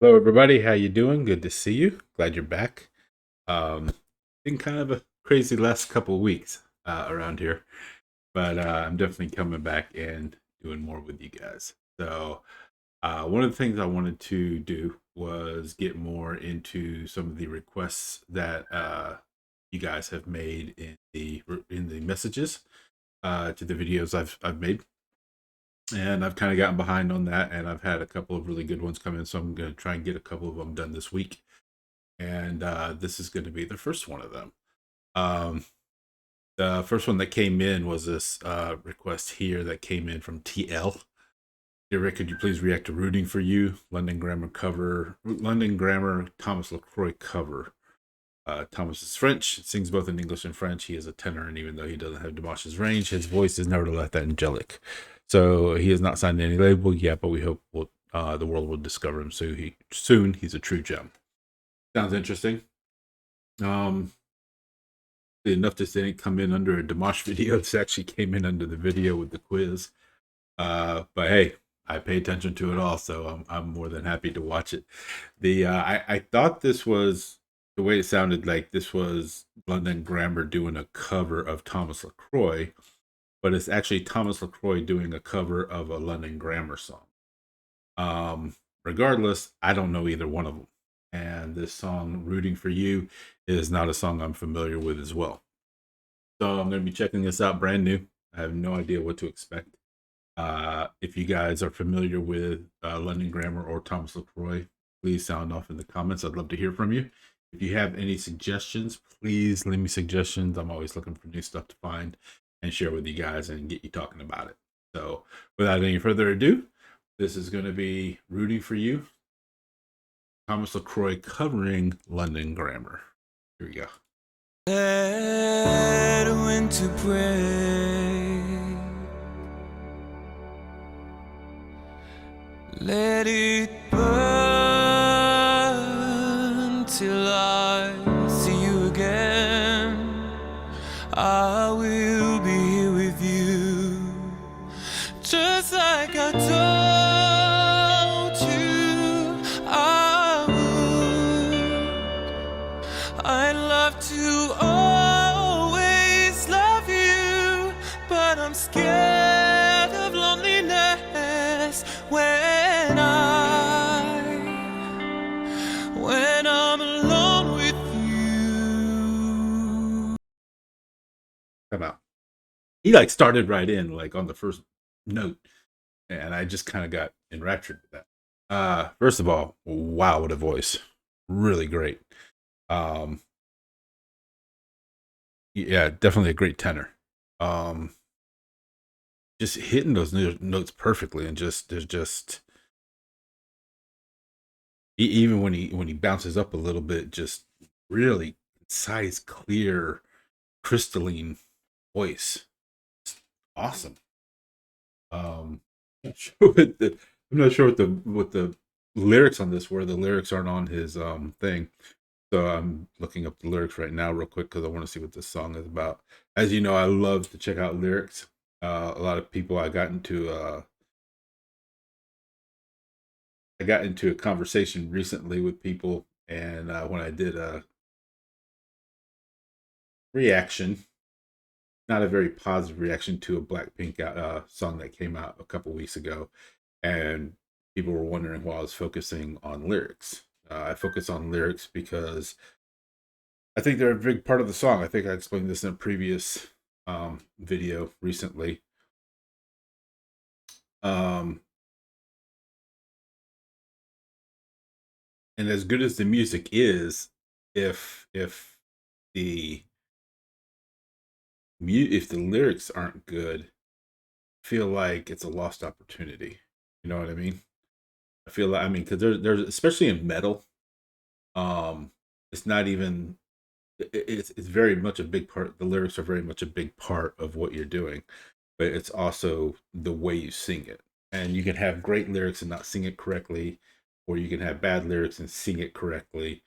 Hello, everybody. How you doing? Good to see you. Glad you're back. Um, been kind of a crazy last couple of weeks around here, but I'm definitely coming back and doing more with you guys. So, one of the things I wanted to do was get more into some of the requests that you guys have made in the messages to the videos I've made, and I've kind of gotten behind on that, and I've had a couple of really good ones come in, so I'm going to try and get a couple of them done this week, and this is going to be the first one of them. Um, the first one that came in was this request here that came in from TL. Dear Rick, could you please react to "Rooting for You" London Grammar Thomas Lacroix cover? Thomas is French, sings both in English and French. He is a tenor, and even though he doesn't have Dimash's range, his voice is nevertheless that angelic. So he has not signed any label yet, but we hope the world will discover him soon. He's a true gem. Sounds interesting. Enough to say it come in under a Dimash video. This actually came in under the video with the quiz. But hey, I pay attention to it all, so I'm more than happy to watch it. I thought this was the way it sounded like this was London Grammar doing a cover of Thomas Lacroix, but it's actually Thomas Lacroix doing a cover of a London Grammar song. Regardless, I don't know either one of them. And this song, "Rooting for You," is not a song I'm familiar with as well. So I'm going to be checking this out brand new. I have no idea what to expect. If you guys are familiar with London Grammar or Thomas Lacroix, please sound off in the comments. I'd love to hear from you. If you have any suggestions, please leave me suggestions. I'm always looking for new stuff to find and share with you guys and get you talking about it. So without any further ado, this is going to be "Rooting for You," Thomas Lacroix covering London Grammar. Here we go. Let winter break. Let it burn till I see you again. I will be here with you, just like I told you I would. I'd love to always love you, but I'm scared of loneliness when I'm alone with you. Come out. He like started right in, like on the first note, and I just kind of got enraptured with that. First of all, wow, what a voice. Really great. Yeah, definitely a great tenor. Just hitting those notes perfectly, and there's just even when he bounces up a little bit, just really concise, clear, crystalline voice. It's awesome. Not sure I'm not sure what the lyrics on this were. The lyrics aren't on his thing. So I'm looking up the lyrics right now real quick because I want to see what this song is about. As you know, I love to check out lyrics. A lot of people I got into a conversation recently with people, and when I did a reaction, not a very positive reaction to a Blackpink song that came out a couple weeks ago, and people were wondering why I was focusing on lyrics. I focus on lyrics because I think they're a big part of the song. I think I explained this in a previous video recently. Um, and as good as the music is, if the if the lyrics aren't good, I feel like it's a lost opportunity. You know what I mean? I mean, because there's especially in metal, um, it's not even it's very much a big part. The lyrics are very much a big part of what you're doing, but it's also the way you sing it. And you can have great lyrics and not sing it correctly, or you can have bad lyrics and sing it correctly.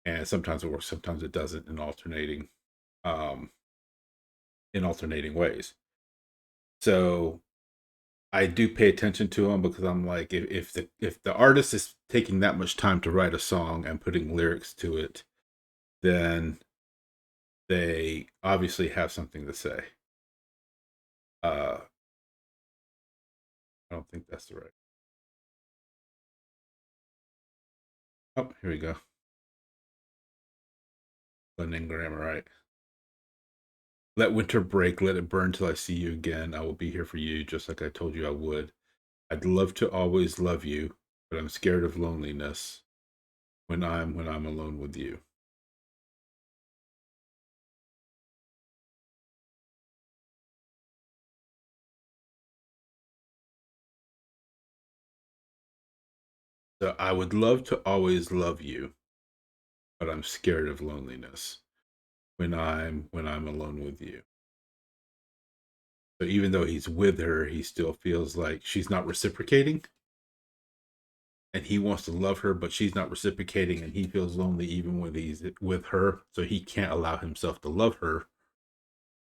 And sometimes it works, sometimes it doesn't um, in alternating ways. So I do pay attention to them because I'm like, if the artist is taking that much time to write a song and putting lyrics to it, then they obviously have something to say. I don't think that's the right. Oh, here we go. Blending grammar, right? Let winter break, let it burn till I see you again. I will be here for you, just like I told you I would. I'd love to always love you, but I'm scared of loneliness when I'm alone with you. So I would love to always love you, but I'm scared of loneliness when I'm alone with you. So even though he's with her, he still feels like she's not reciprocating. And he wants to love her, but she's not reciprocating, and he feels lonely even when he's with her. So he can't allow himself to love her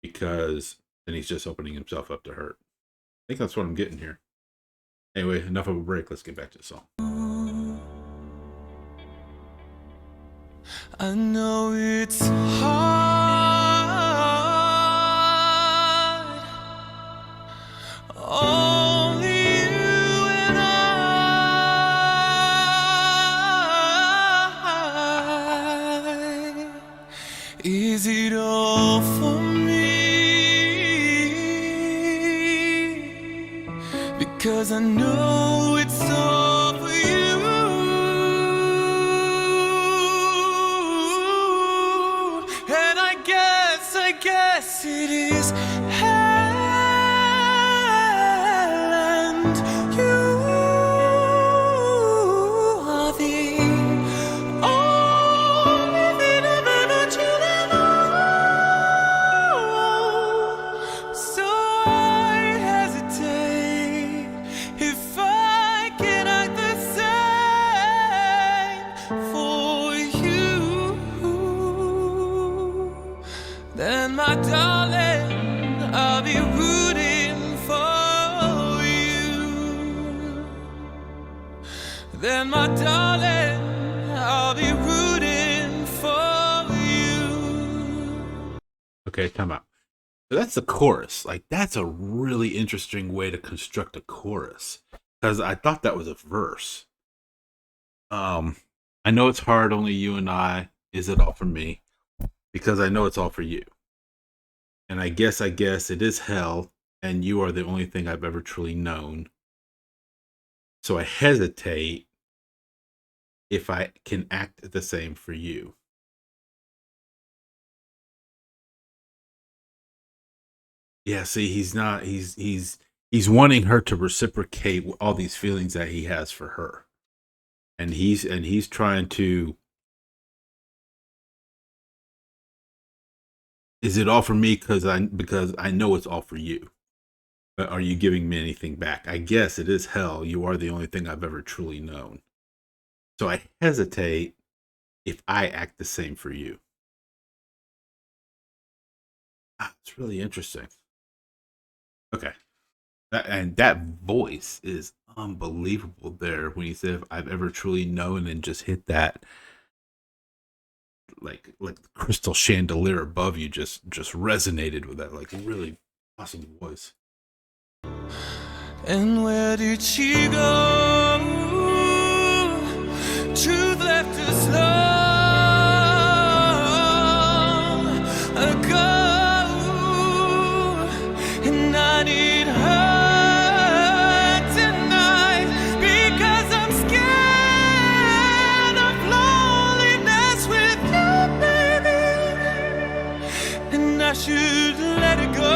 because then he's just opening himself up to hurt. I think that's what I'm getting here. Anyway, enough of a break. Let's get back to the song. I know it's hard. Only you and I. Is it all for me? Because I know it's all for you. And I guess it is hell, and you are the only thing I've ever truly known. So I hesitate if I can act the same for you. Then my darling, I'll be rooting for you. Then my darling, I'll be rooting for you. Okay, time out. So that's the chorus. Like, that's a really interesting way to construct a chorus, because I thought that was a verse. I know it's hard, only you and I. Is it all for me? Because I know it's all for you. And I guess it is hell, and you are the only thing I've ever truly known. So I hesitate if I can act the same for you. Yeah, see, he's wanting her to reciprocate all these feelings that he has for her. And he's trying to, is it all for me because I know it's all for you. But are you giving me anything back? I guess it is hell. You are the only thing I've ever truly known. So I hesitate if I act the same for you. It's really interesting. Okay. That voice is unbelievable there when he said, if I've ever truly known, and just hit that like the crystal chandelier above you just resonated with that, like, really awesome voice. And where did she go? Truth left us long ago, and I need her tonight because I'm scared of loneliness with you, baby, and I should let it go.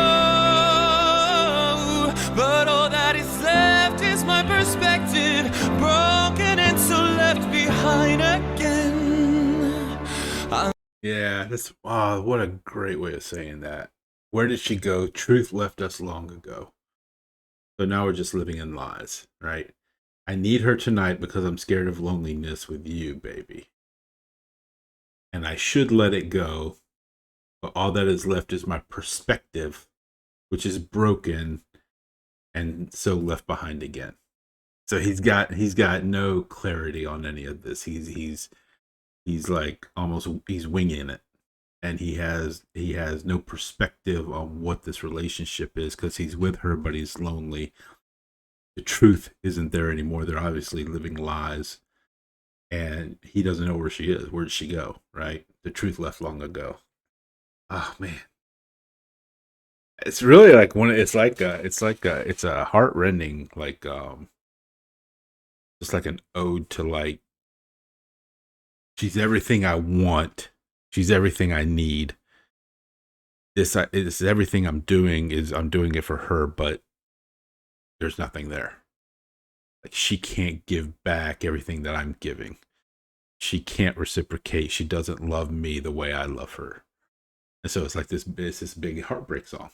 But all that is left is my perspective, broken and so left behind again. Yeah, that's, wow, what a great way of saying that. Where did she go? Truth left us long ago. So now we're just living in lies, right? I need her tonight because I'm scared of loneliness with you, baby. And I should let it go, but all that is left is my perspective, which is broken and so left behind again. So he's got no clarity on any of this. He's like almost he's winging it, and he has no perspective on what this relationship is because he's with her, but he's lonely. The truth isn't there anymore. They're obviously living lies, and he doesn't know where she is. Where did she go? Right? The truth left long ago. Oh man, it's really like one. It's a heartrending just like an ode to like she's everything I want. She's everything I need. This everything I'm doing is I'm doing it for her, but there's nothing there. Like she can't give back everything that I'm giving. She can't reciprocate. She doesn't love me the way I love her. And so it's this big heartbreak song.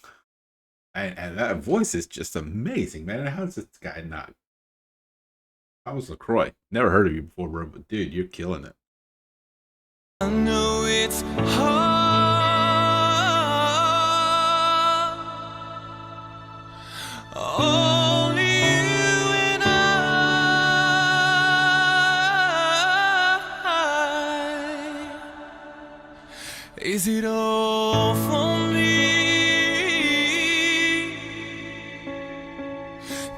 And that voice is just amazing, man. How's this guy not? I was Lacroix. Never heard of you before, bro, but dude, you're killing it. I know it's hard. Only you and I. Is it all for me?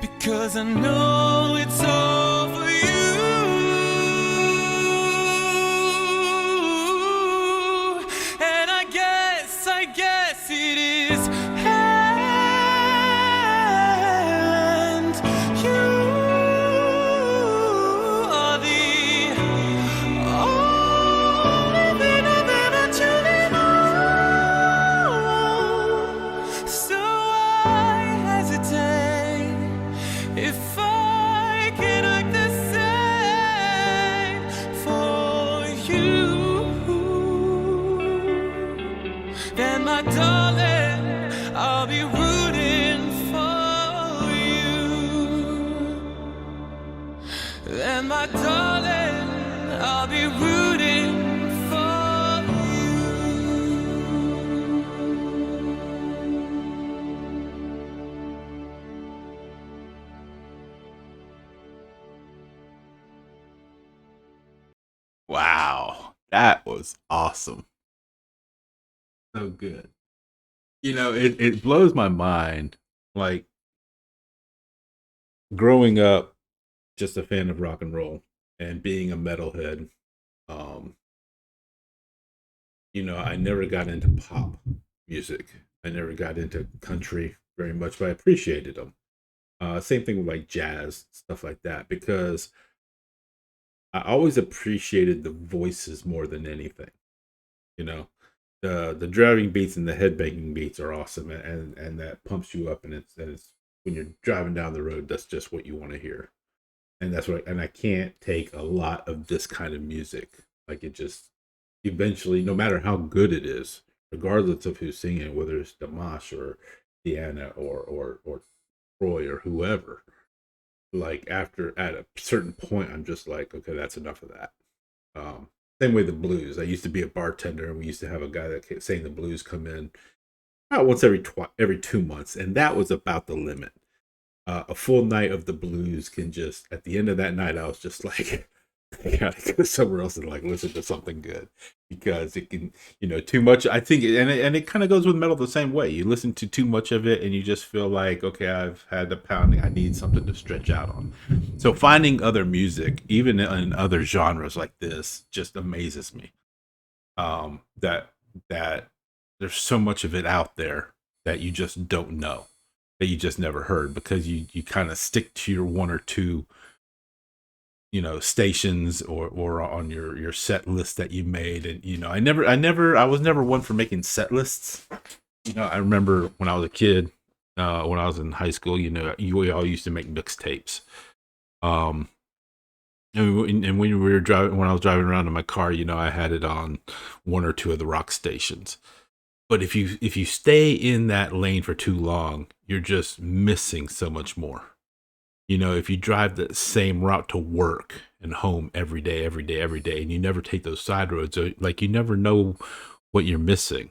Because I know it's all for you. And I guess it is. And you are the only thing I've ever truly known. So I hesitate if I can act the same for you. Then my darling, I'll be rooting for you. Then my darling, I'll be rooting for Wow. That was awesome. So good. It blows my mind. Like growing up, just a fan of rock and roll and being a metalhead. Um, I never got into pop music. I never got into country very much, but I appreciated them. Same thing with like jazz, stuff like that, because I always appreciated the voices more than anything. You know, the driving beats and the headbanging beats are awesome, and that pumps you up, and it's when you're driving down the road, that's just what you want to hear, and that's what. And I can't take a lot of this kind of music. Like it just eventually, no matter how good it is, regardless of who's singing, whether it's Damash or Deanna or Troy or whoever, like after at a certain point, I'm just like, okay, that's enough of that. Same way the blues. I used to be a bartender, and we used to have a guy that kept saying the blues come in about once every 2 months, and that was about the limit. A full night of the blues can just at the end of that night, I was just like, I gotta go somewhere else and like listen to something good because it can, too much. I think, and it kind of goes with metal the same way. You listen to too much of it, and you just feel like, okay, I've had the pounding. I need something to stretch out on. So finding other music, even in other genres like this, just amazes me. That there's so much of it out there that you just don't know, that you just never heard because you kind of stick to your one or two stations or on your set list that you made. And I was never one for making set lists. I remember when I was a kid, when I was in high school, we all used to make mixtapes. And when I was driving around in my car, I had it on one or two of the rock stations. But if you stay in that lane for too long, you're just missing so much more. If you drive the same route to work and home every day, and you never take those side roads, like you never know what you're missing,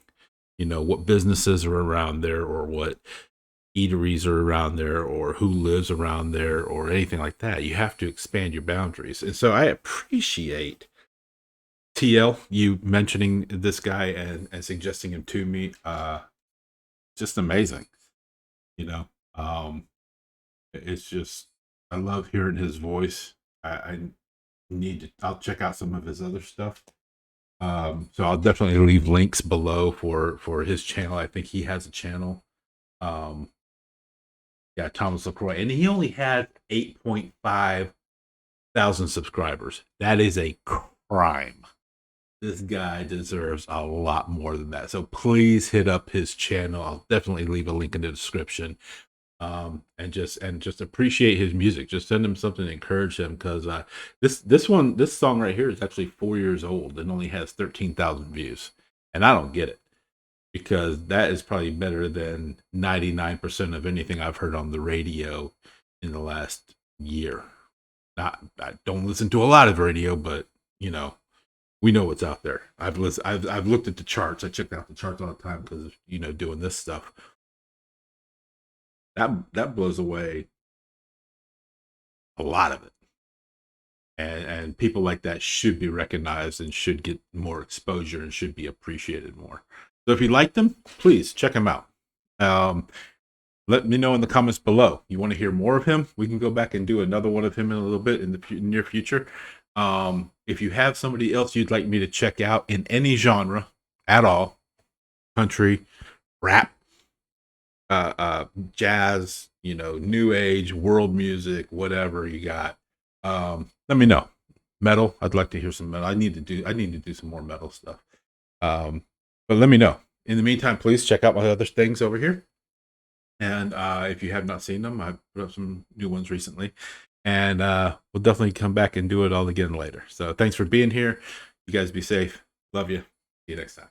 what businesses are around there or what eateries are around there or who lives around there or anything like that. You have to expand your boundaries. And so I appreciate TL, you mentioning this guy and suggesting him to me. Just amazing, you know. It's just I love hearing his voice. I need to. I'll check out some of his other stuff. So I'll definitely leave links below for his channel. I think he has a channel. Um, yeah, Thomas Lacroix, and he only had 8.5 thousand subscribers. That is a crime. This guy deserves a lot more than that. So please hit up his channel. I'll definitely leave a link in the description. And just appreciate his music. Just send him something to encourage him, because this song right here is actually 4 years old and only has 13,000 views, and I don't get it, because that is probably better than 99% of anything I've heard on the radio in the last year. I don't listen to a lot of radio, but we know what's out there. I've looked at the charts. I checked out the charts all the time because doing this stuff. That blows away a lot of it, and people like that should be recognized and should get more exposure and should be appreciated more. So if you like them, please check them out. Let me know in the comments below. You want to hear more of him? We can go back and do another one of him in a little bit in the near future. If you have somebody else you'd like me to check out in any genre at all, country, rap, jazz, new age, world music, whatever you got, let me know. Metal, I'd like to hear some metal. I need to do some more metal stuff. But let me know. In the meantime, please check out my other things over here. And if you have not seen them, I've put up some new ones recently. And we'll definitely come back and do it all again later. So thanks for being here. You guys be safe. Love you. See you next time.